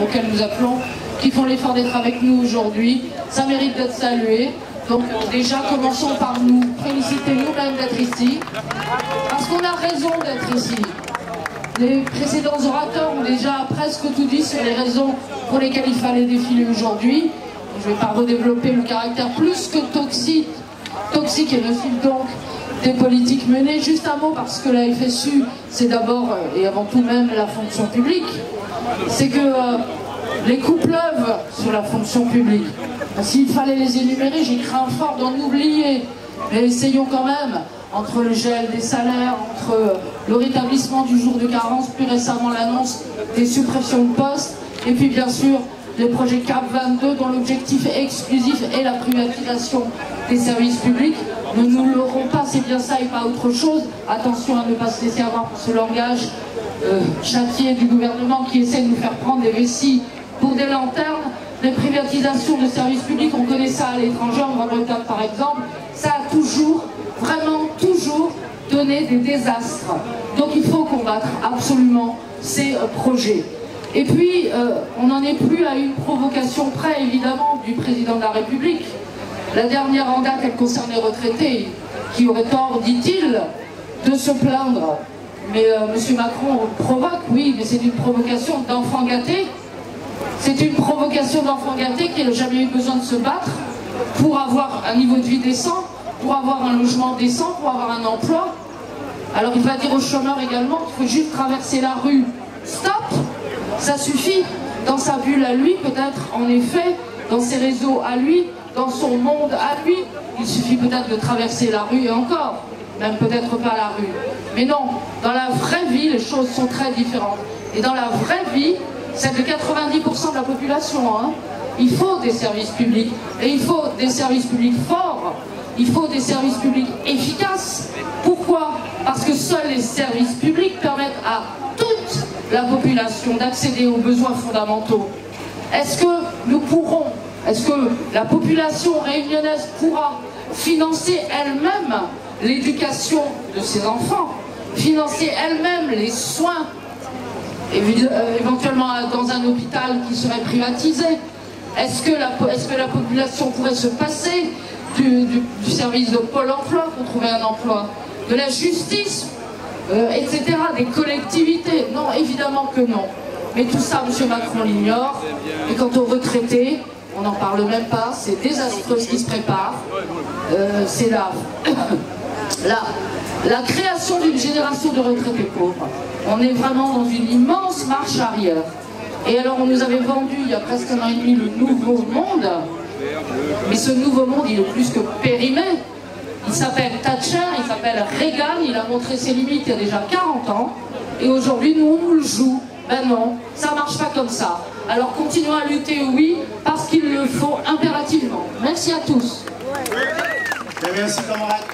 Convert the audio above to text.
auxquels nous appelons, qui font l'effort d'être avec nous aujourd'hui. Ça mérite d'être salué. Donc déjà, commençons par nous féliciter nous-mêmes d'être ici, parce qu'on a raison d'être ici. Les précédents orateurs ont déjà presque tout dit sur les raisons pour lesquelles il fallait défiler aujourd'hui. Je ne vais pas redévelopper le caractère plus que toxique et nocif donc des politiques menées. Juste un mot, parce que la FSU, c'est d'abord et avant tout même la fonction publique. C'est que les coups pleuvent sur la fonction publique. S'il fallait les énumérer, j'ai craint fort d'en oublier. Mais essayons quand même, entre le gel des salaires, entre le rétablissement du jour de carence, plus récemment l'annonce des suppressions de postes, et puis bien sûr les projets CAP 22 dont l'objectif exclusif est la privatisation des services publics. Ne nous l'aurons pas, c'est bien ça et pas autre chose. Attention à ne pas se laisser avoir pour ce langage châtié du gouvernement qui essaie de nous faire prendre des récits pour des lanternes. Les privatisations de services publics, on connaît ça à l'étranger, en Grande-Bretagne par exemple, ça a toujours, vraiment toujours donné des désastres. Donc il faut combattre absolument ces projets. Et puis, on n'en est plus à une provocation près, évidemment, du président de la République. La dernière en date, elle concerne les retraités, qui auraient tort, dit-il, de se plaindre. Mais M. Macron provoque, oui, mais c'est une provocation d'enfant gâté. C'est une provocation d'enfant gâté qui n'a jamais eu besoin de se battre pour avoir un niveau de vie décent, pour avoir un logement décent, pour avoir un emploi. Alors il va dire aux chômeurs également qu'il faut juste traverser la rue. Stop! Ça suffit. Dans sa bulle à lui, peut-être, en effet, dans ses réseaux à lui, dans son monde à lui, il suffit peut-être de traverser la rue et encore, même peut-être pas la rue. Mais non, dans la vraie vie, les choses sont très différentes. Et dans la vraie vie, c'est de 90% de la population. Hein. Il faut des services publics. Et il faut des services publics forts. Il faut des services publics efficaces. Pourquoi? Parce que seuls les services publics permettent à toute la population d'accéder aux besoins fondamentaux. Est-ce que nous pourrons, est-ce que la population réunionnaise pourra financer elle-même l'éducation de ses enfants, financer elle-même les soins, éventuellement dans un hôpital qui serait privatisé? Est-ce que la population pourrait se passer du service de Pôle emploi pour trouver un emploi, de la justice, etc., des collectivités? Non, évidemment que non. Mais tout ça, M. Macron l'ignore. Et quant aux retraités, on n'en parle même pas, c'est désastreux ce qui se prépare. C'est la création d'une génération de retraités pauvres. On est vraiment dans une immense marche arrière. Et alors on nous avait vendu il y a presque un an et demi le nouveau monde, mais ce nouveau monde il est plus que périmé. Il s'appelle Thatcher, il s'appelle Reagan, il a montré ses limites il y a déjà 40 ans, et aujourd'hui nous on nous le joue. Ben non, ça marche pas comme ça. Alors continuons à lutter, oui, parce qu'il le faut impérativement. Merci à tous. Merci camarades.